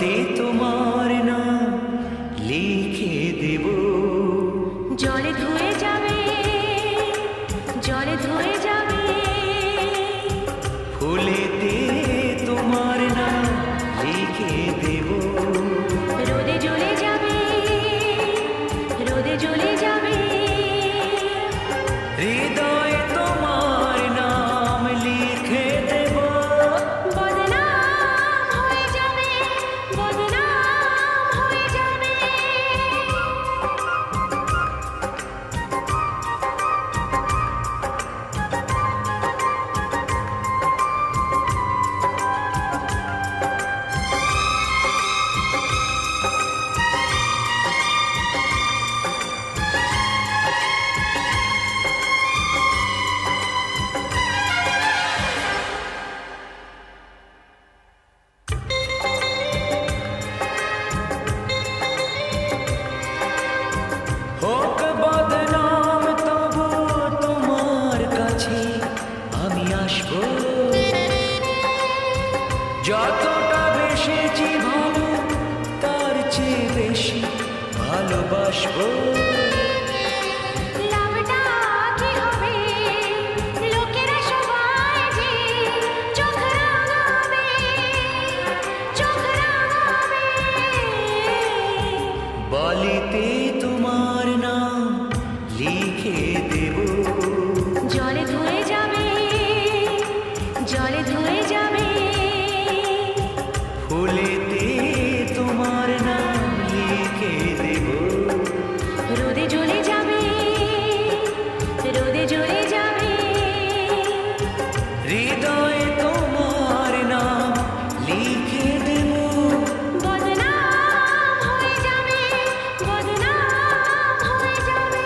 জলেতে তোমার নাম লিখে দেব। জলে ধুয়ে যাবে, জলে ধুয়ে যাবে, ফুলেতে তোমার নাম লিখে দেব। রোদে জ্বলে যাবে, রোদে জ্বলে যাবে, হৃদয়ে তোমার নাম লিখে দেব। বদনাম হয়ে যাবে, বদনাম হয়ে যাবে। হোক বদনাম তবু তোমার কাছে আমি আসবো। যতটা বেশেছি ভালো তার চেয়ে বেশি ভালোবাসবো। লাভটা কি হবে, লোকেরা সবাই যে চোখ রাঙাবে, চোখ রাঙাবে। বলিতে তোমার নাম লিখে দেব। জলে ধুয়ে যাবে, জলে ধুয়ে যাবে, ফুলেতে তোমার নাম লিখে দেব। রোদে জ্বলে যাবে, রোদে জ্বলে যাবে, হৃদয়ে তোমার নাম লিখে দেব। বদনাম হয়ে যাবে, বদনাম হয়ে যাবে।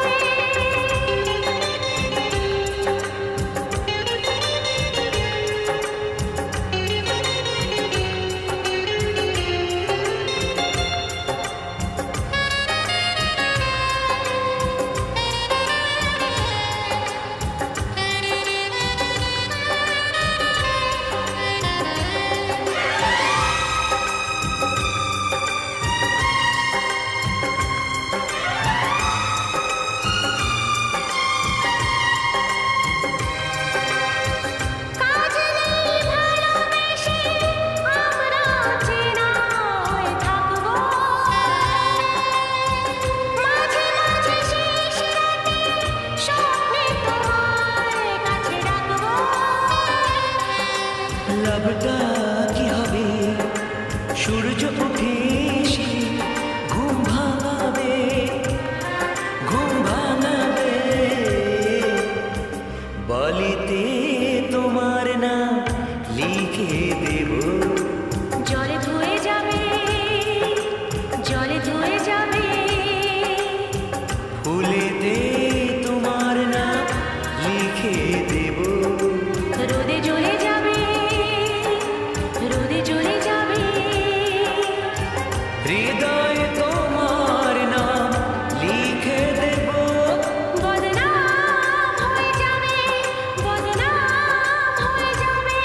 কাজ নেই ভালোবেসে আমরা চেনা হয়ে থাকবো, মাঝে মাঝে শেষ রাতে স্বপ্নে তোমার কাছে ডাকবো। লাভটা কি হবে, সূর্য উঠে এসে ঘুম ভাঙাবে, ঘুম ভাঙাবে। বলিতে তোমার নাম লিখে দেব। জলে ধুয়ে যাবে, জলে ধুয়ে যাবে, ফুলেতে তোমার নাম লিখে দেব। রোদে জ্বলে যাবে, রোদে জ্বলে যাবে, হৃদয়ে তোমার নাম লিখে দেব। বদনাম হয়ে যাবে, বদনাম হয়ে যাবে।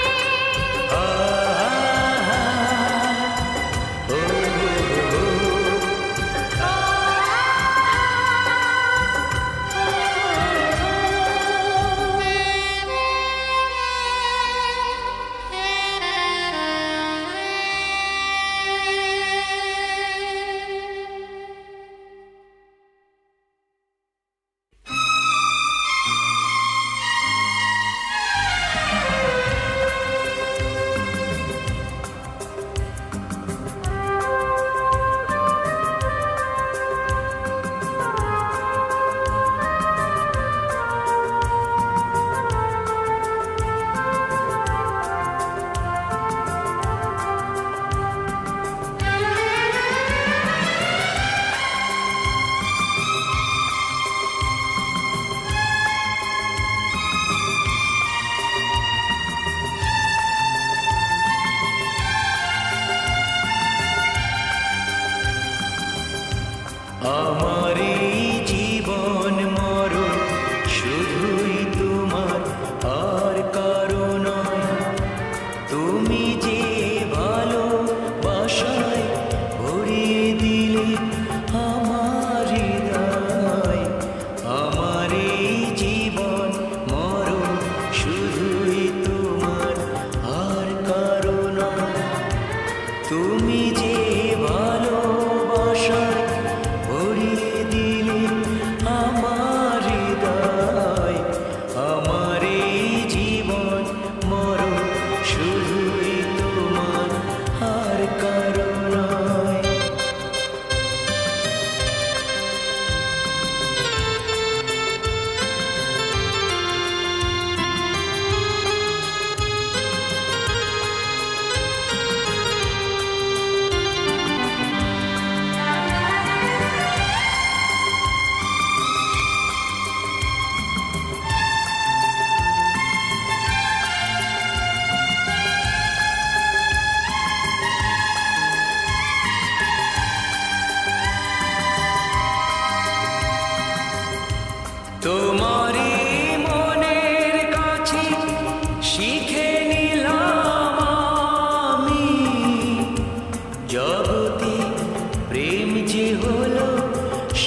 যে হলো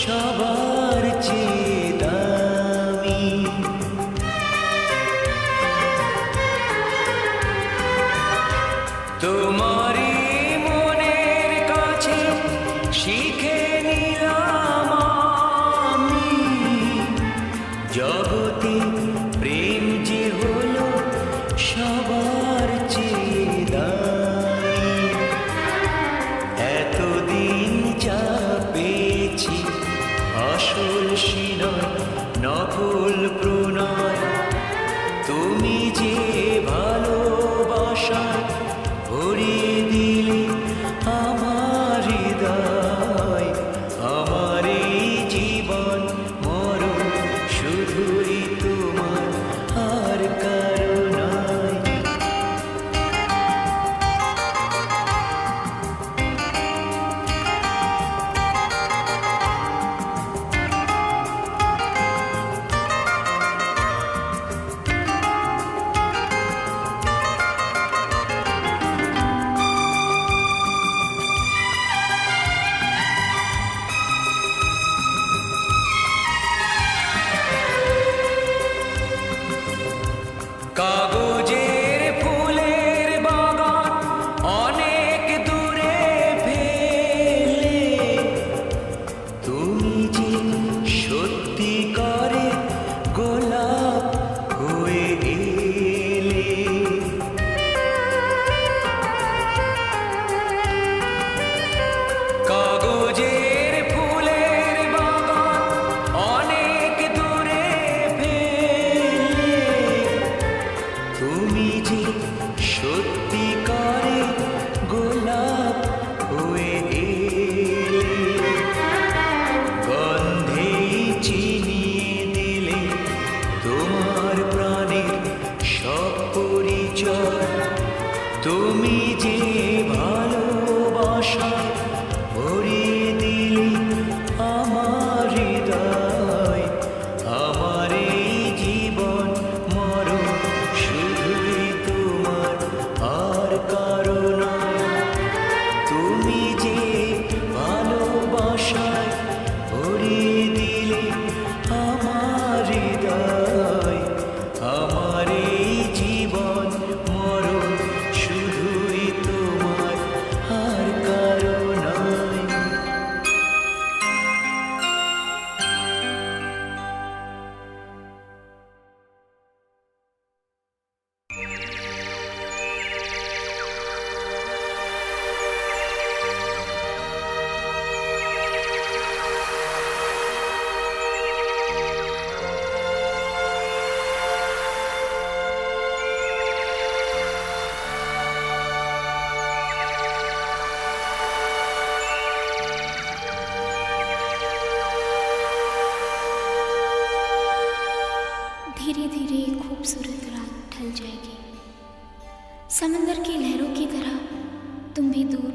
সবার চেয়ে দামি। তোমারই মনের কাছে শিখে নিলাম আমি, জগতে প্রেম যে হলো সবার চেয়ে দামি। এতদিন যা পেয়েছি আসল সিনয় নকল প্রণয়, তুমি যে ভালোবাসা ভরিয়ে দিলে আমার হৃদয়। আমার এই জীবন মরণ শুধুই তোমার, আর কারো নয়। কাগজের ফুলের বাগান অনেক দূরে ফেলে, তুমি যে সত্যিকারে গোলাপ হয়ে এলে। কাগজের ফুলের বাগান অনেক দূরে ফেলে, তুমি যে সত্যিকারে গোলাপ হয়ে এলে। গন্ধে চিনিয়ে দিলে তোমার প্রাণের সব পরিচয়, তুমি যে ভালোবাসা ভরিয়ে দিলে আমার হৃদয়। আমার এই জীবন মরণ শুধুই তোমার, আর কারো নয়। তুমি যে ভালোবাসায় ভরিয়ে দিলে আমার হৃদয়। আমার এই জীবন মরণ শুধুই তোমার, আর কারো নয়। धीरे धीरे खूबसूरत रात ढल जाएगी। समंदर की लहरों की तरह तुम भी दूर,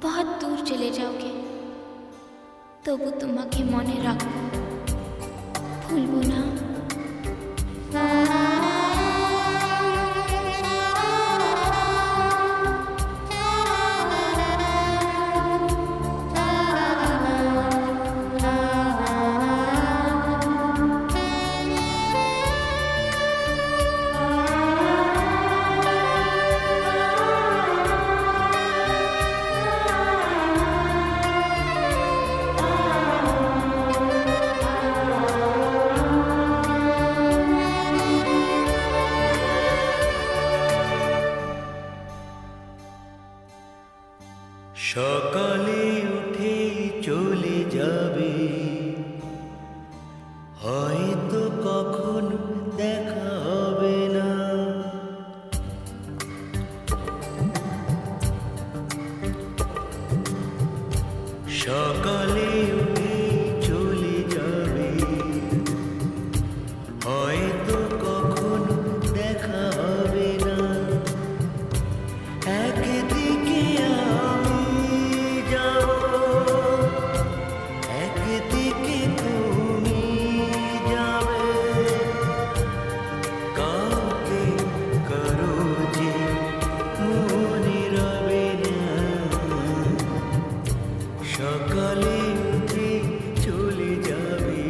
बहुत दूर चले जाओगे। তবু তোমাকে মনে রাখবো, ভুলবো না। সকালে উঠে চলে যাবে, হয়তো কখনো দেখা হবে না। সকালে উঠে চলে যাবে, হয়তো কখনো দেখা হবে না। একদিকে আমি যাব, একদিকে তুমি যাবে। কাউকে কারো যে মনে রবে না, সকালে উঠে চলে যাবে,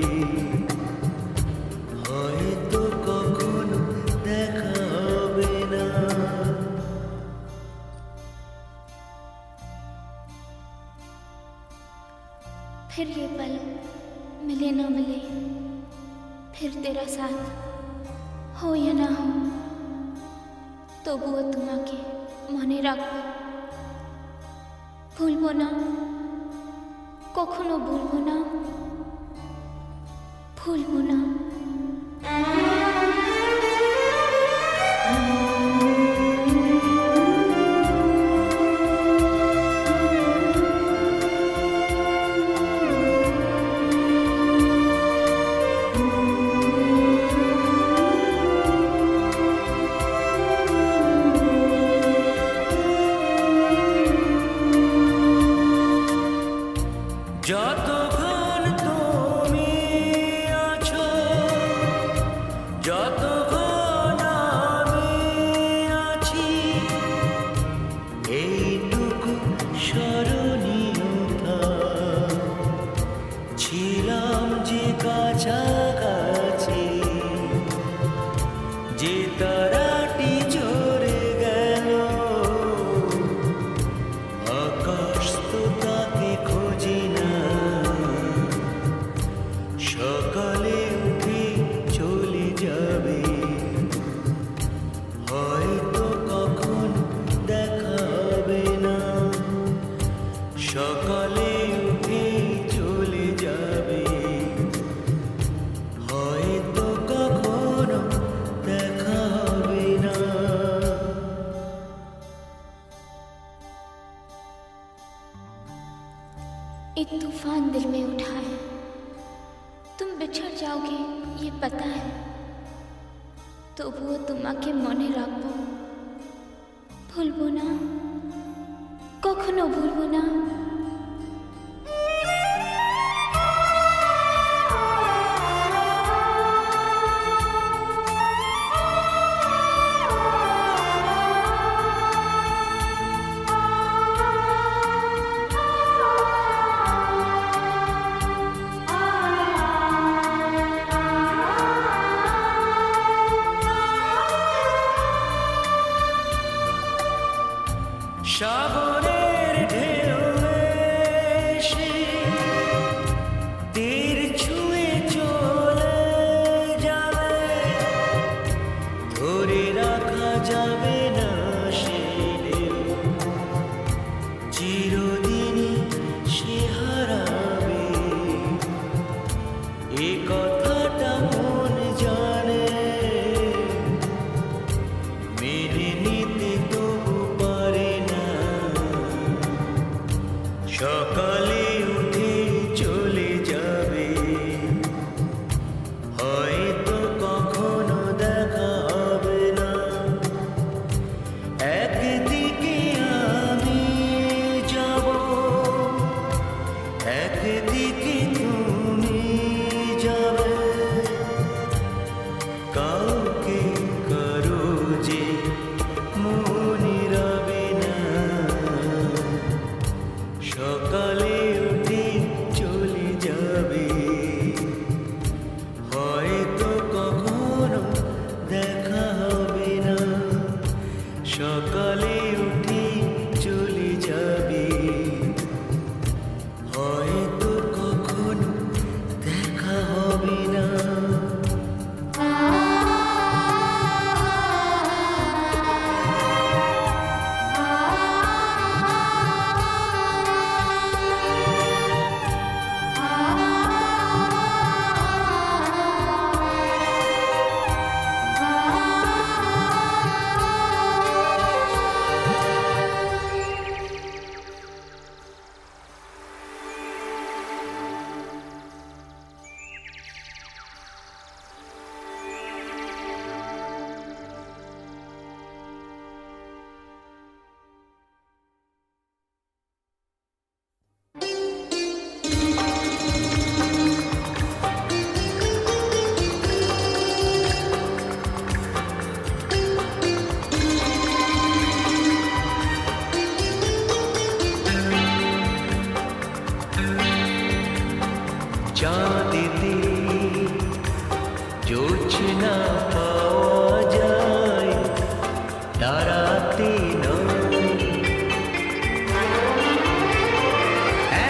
হয়তো কখনো দেখা হবে না। फिर ये पल मिले ना मिले, फिर तेरा साथ हो या ना हो, তবুও তোমাকে মনে রাখবো, ভুলবো না, কখনো ভুলবো না, ভুলবো না। যতক্ষণ তুমি আছো, যতক্ষণ আমি আছি, এইটুকু স্মরণীয়তা, ছিলাম যে কাছাকাছি, যে তারাটি ঝরে গেল, আকাশ তো তাকে খোঁজে না। সকালে উঠে চলে যাবে, হয়তো কখন দেখা হবে না। সকালে উঠে চলে যাবে, হয়তো কখনো দেখা হবে না। एक तूफान दिल में उठा है, तुम बिछड़ जाओगे ये पता है, তবুও তোমাকে মনে রাখবো, ভুলবো না, কখনো ভুলবো না। সাগরের ঢেউ এসে তীর ছুঁয়ে চলে যাবে, ধরে রাখা যাবে না সে ঢেউ, চিরদিনই সে হারাবে। এ কথাটা মন জানে, মেনে নিতে তবু পারে না। সকালে উঠে চলে যাবে, হয়তো কখনো দেখা হবে না। একদিকে আমি যাব, একদিকে তুমি যাবে, কাউকে কারো যে মনে রবে না। সকালে চাঁদেতে জোছনা পাওয়া যায়, তারাতে নয়।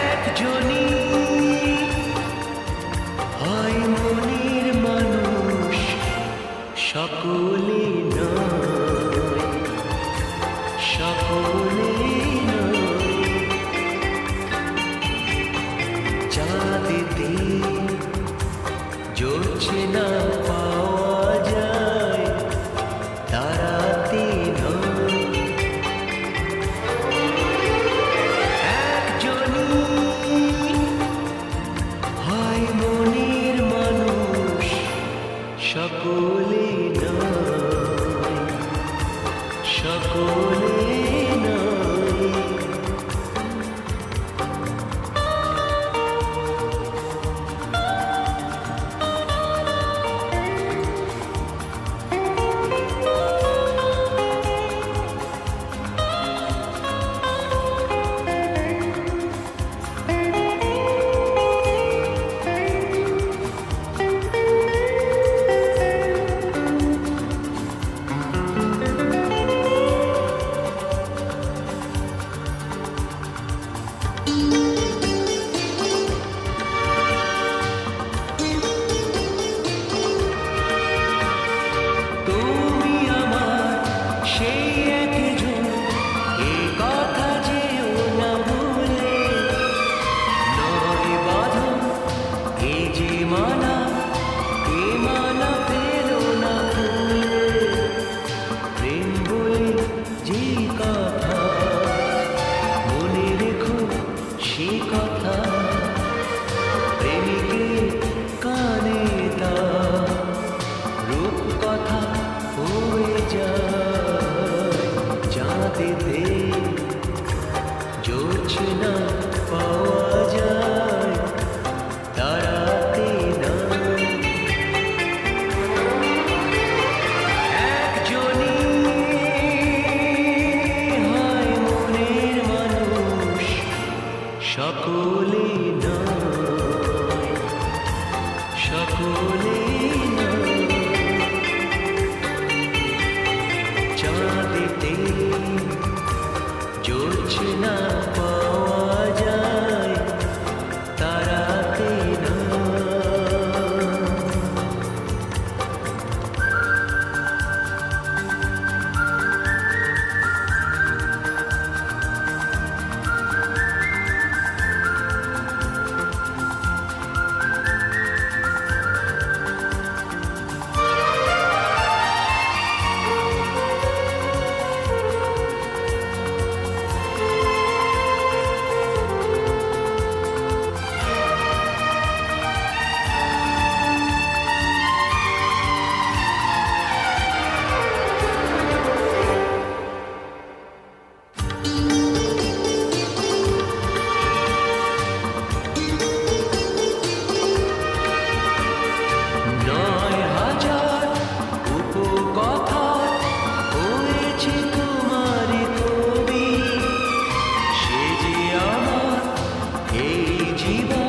একজনই হয় মনের মানুষ, সকলে নয়, সকলে নয়। চাঁদেতে জোছনা পাওয়া যায়, তারাতে নয়। একজনই হয় মনের মানুষ, সকলে নয়, সকলে নয়। তুমি আমার সেই একজন, এ কথা যেও না ভুলে। নয় বাঁধন এ যে মালা, এ মালা পেলো না ভুলে। প্রেম বলে যে কথা, মনে রেখো সে কথা। প্রেমিকে কানে দাও, রূপ কথা হয়ে যায়। চাঁদেতে জোছনা পাওয়া যায়, তারাতে নয়। একজনই হয় মনের মানুষ, সকলে নয়, সকলে নয়। চাঁদেতে জোছনা পাওয়া যায়, তারাতে নয়। নয় হাজার উপকথা হয়েছে তোমার কবি, সে যে আমার এই জীবন।